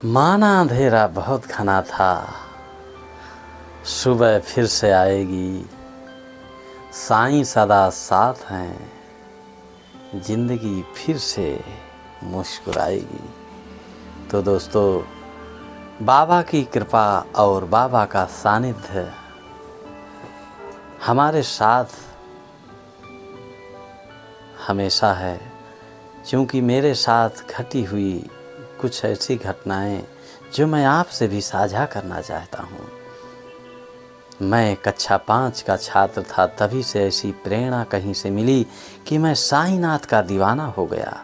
माना अंधेरा बहुत घना था, सुबह फिर से आएगी। साईं सदा साथ हैं, जिंदगी फिर से मुस्कुराएगी। तो दोस्तों, बाबा की कृपा और बाबा का सानिध्य हमारे साथ हमेशा है। क्योंकि मेरे साथ घटी हुई कुछ ऐसी घटनाएं जो मैं आपसे भी साझा करना चाहता हूँ। मैं कक्षा 5 का छात्र था, तभी से ऐसी प्रेरणा कहीं से मिली कि मैं साईनाथ का दीवाना हो गया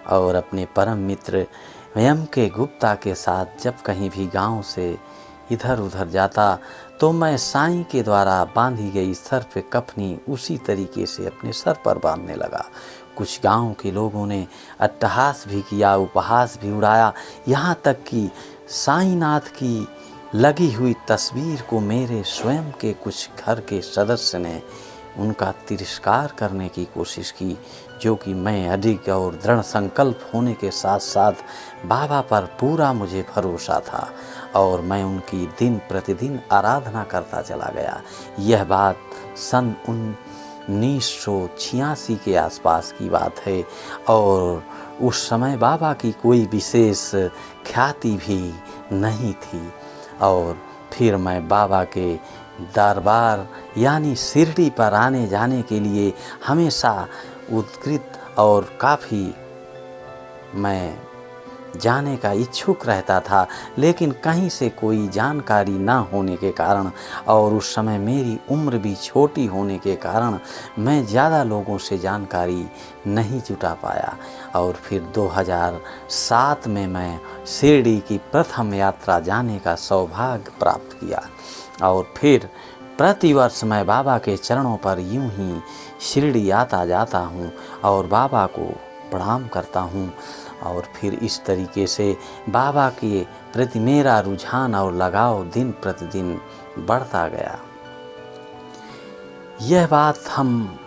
और अपने परम मित्र एम के गुप्ता के साथ जब कहीं भी गांव से इधर उधर जाता तो मैं साईं के द्वारा बांधी गई सर पे कफनी उसी तरीके से अपने सर पर बांधने लगा। कुछ गांव के लोगों ने अट्टहास भी किया, उपहास भी उड़ाया, यहाँ तक कि साईनाथ की लगी हुई तस्वीर को मेरे स्वयं के कुछ घर के सदस्य ने उनका तिरस्कार करने की कोशिश की, जो कि मैं अधिक और दृढ़ संकल्प होने के साथ साथ बाबा पर पूरा मुझे भरोसा था और मैं उनकी दिन प्रतिदिन आराधना करता चला गया। यह बात सन 1986 के आसपास की बात है और उस समय बाबा की कोई विशेष ख्याति भी नहीं थी। और फिर मैं बाबा के दरबार यानी शिरडी पर आने जाने के लिए हमेशा उत्कृत और काफ़ी मैं जाने का इच्छुक रहता था, लेकिन कहीं से कोई जानकारी ना होने के कारण और उस समय मेरी उम्र भी छोटी होने के कारण मैं ज़्यादा लोगों से जानकारी नहीं जुटा पाया। और फिर 2007 में मैं शिरडी की प्रथम यात्रा जाने का सौभाग्य प्राप्त किया और फिर प्रतिवर्ष मैं बाबा के चरणों पर यूं ही शिरडी आता जाता हूं और बाबा को प्रणाम करता हूं। और फिर इस तरीके से बाबा के प्रति मेरा रुझान और लगाव दिन प्रतिदिन बढ़ता गया। यह बात हम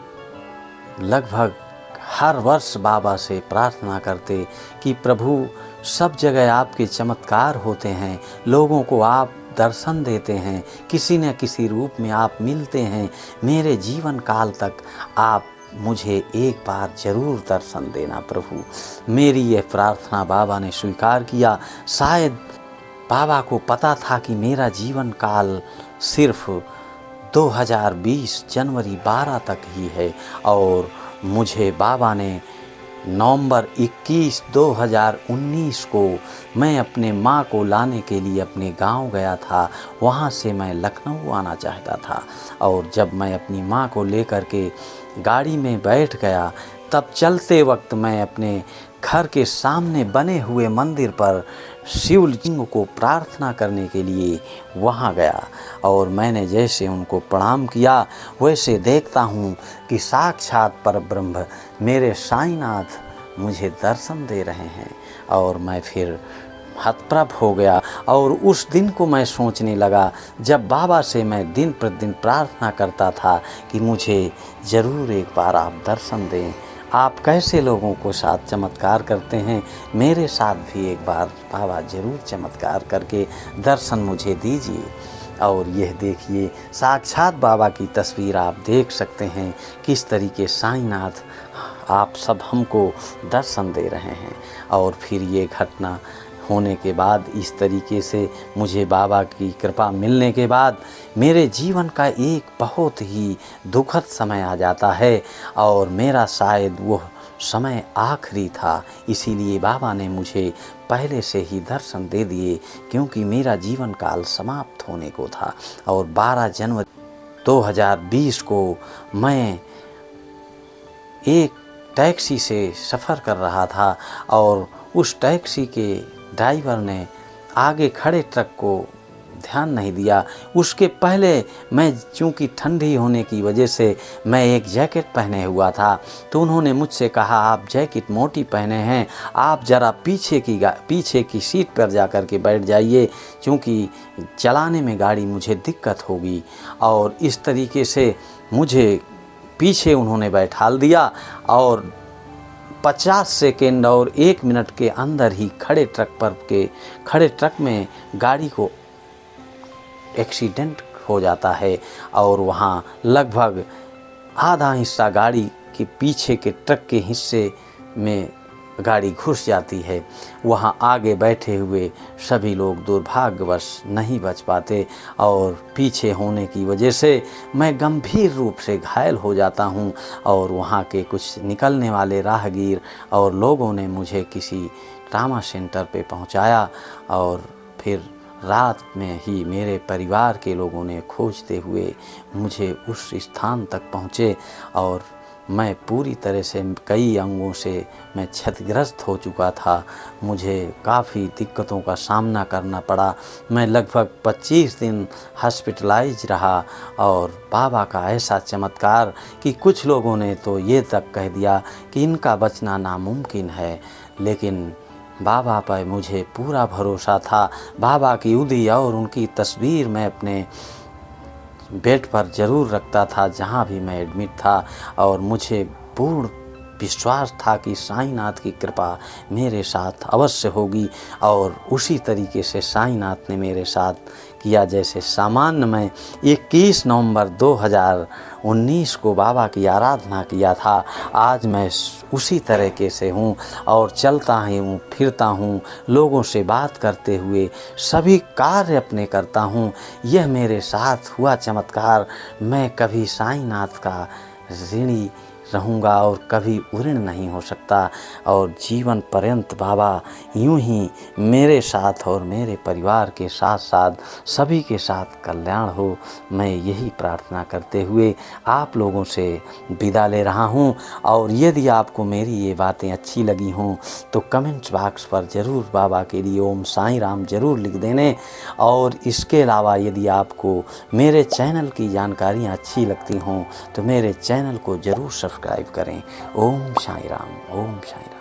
लगभग हर वर्ष बाबा से प्रार्थना करते कि प्रभु, सब जगह आपके चमत्कार होते हैं, लोगों को आप दर्शन देते हैं, किसी न किसी रूप में आप मिलते हैं, मेरे जीवन काल तक आप मुझे एक बार ज़रूर दर्शन देना प्रभु। मेरी यह प्रार्थना बाबा ने स्वीकार किया। शायद बाबा को पता था कि मेरा जीवन काल सिर्फ 2020 जनवरी 12 तक ही है और मुझे बाबा ने नवंबर 21 2019 को मैं अपने माँ को लाने के लिए अपने गांव गया था। वहाँ से मैं लखनऊ आना चाहता था और जब मैं अपनी माँ को लेकर के गाड़ी में बैठ गया तब चलते वक्त मैं अपने घर के सामने बने हुए मंदिर पर शिवलिंग को प्रार्थना करने के लिए वहां गया और मैंने जैसे उनको प्रणाम किया वैसे देखता हूं कि साक्षात परब्रह्म मेरे साईनाथ मुझे दर्शन दे रहे हैं और मैं फिर हतप्रभ हो गया। और उस दिन को मैं सोचने लगा जब बाबा से मैं दिन प्रतिदिन प्रार्थना करता था कि मुझे ज़रूर एक बार आप दर्शन दें, आप कैसे लोगों को साथ चमत्कार करते हैं, मेरे साथ भी एक बार बाबा ज़रूर चमत्कार करके दर्शन मुझे दीजिए। और यह देखिए, साक्षात बाबा की तस्वीर आप देख सकते हैं किस तरीके साईनाथ आप सब हमको दर्शन दे रहे हैं। और फिर ये घटना होने के बाद इस तरीके से मुझे बाबा की कृपा मिलने के बाद मेरे जीवन का एक बहुत ही दुखद समय आ जाता है और मेरा शायद वो समय आखिरी था, इसीलिए बाबा ने मुझे पहले से ही दर्शन दे दिए क्योंकि मेरा जीवन काल समाप्त होने को था। और 12 जनवरी 2020 को मैं एक टैक्सी से सफ़र कर रहा था और उस टैक्सी के ड्राइवर ने आगे खड़े ट्रक को ध्यान नहीं दिया। उसके पहले मैं चूँकि ठंडी होने की वजह से मैं एक जैकेट पहने हुआ था तो उन्होंने मुझसे कहा, आप जैकेट मोटी पहने हैं, आप ज़रा पीछे की सीट पर जा कर के बैठ जाइए क्योंकि चलाने में गाड़ी मुझे दिक्कत होगी। और इस तरीके से मुझे पीछे उन्होंने बैठाल दिया और 50 सेकेंड और 1 मिनट के अंदर ही खड़े ट्रक में गाड़ी को एक्सीडेंट हो जाता है और वहाँ लगभग आधा हिस्सा गाड़ी के पीछे के ट्रक के हिस्से में गाड़ी घुस जाती है। वहाँ आगे बैठे हुए सभी लोग दुर्भाग्यवश नहीं बच पाते और पीछे होने की वजह से मैं गंभीर रूप से घायल हो जाता हूँ और वहाँ के कुछ निकलने वाले राहगीर और लोगों ने मुझे किसी ट्रामा सेंटर पे पहुँचाया और फिर रात में ही मेरे परिवार के लोगों ने खोजते हुए मुझे उस स्थान तक पहुँचे और मैं पूरी तरह से कई अंगों से मैं क्षतिग्रस्त हो चुका था। मुझे काफ़ी दिक्कतों का सामना करना पड़ा। मैं लगभग 25 दिन हॉस्पिटलाइज रहा और बाबा का ऐसा चमत्कार कि कुछ लोगों ने तो ये तक कह दिया कि इनका बचना नामुमकिन है, लेकिन बाबा पर मुझे पूरा भरोसा था। बाबा की उदी और उनकी तस्वीर मैं अपने बेड पर ज़रूर रखता था जहाँ भी मैं एडमिट था और मुझे पूर्ण विश्वास था कि साईनाथ की कृपा मेरे साथ अवश्य होगी और उसी तरीके से साईनाथ ने मेरे साथ किया। जैसे सामान्य मैं 21 नवंबर 2019 को बाबा की आराधना किया था, आज मैं उसी तरीके से हूँ और चलता हूँ, फिरता हूँ, लोगों से बात करते हुए सभी कार्य अपने करता हूँ। यह मेरे साथ हुआ चमत्कार। मैं कभी साईनाथ का ऋणी रहूँगा और कभी ऋण नहीं हो सकता और जीवन पर्यंत बाबा यूं ही मेरे साथ और मेरे परिवार के साथ साथ सभी के साथ कल्याण हो। मैं यही प्रार्थना करते हुए आप लोगों से विदा ले रहा हूं और यदि आपको मेरी ये बातें अच्छी लगी हों तो कमेंट्स बॉक्स पर ज़रूर बाबा के लिए ओम साईं राम ज़रूर लिख देने। और इसके अलावा यदि आपको मेरे चैनल की जानकारियाँ अच्छी लगती हों तो मेरे चैनल को ज़रूर सब्सक्राइब करें। ओम साईं राम, ओम साईं राम।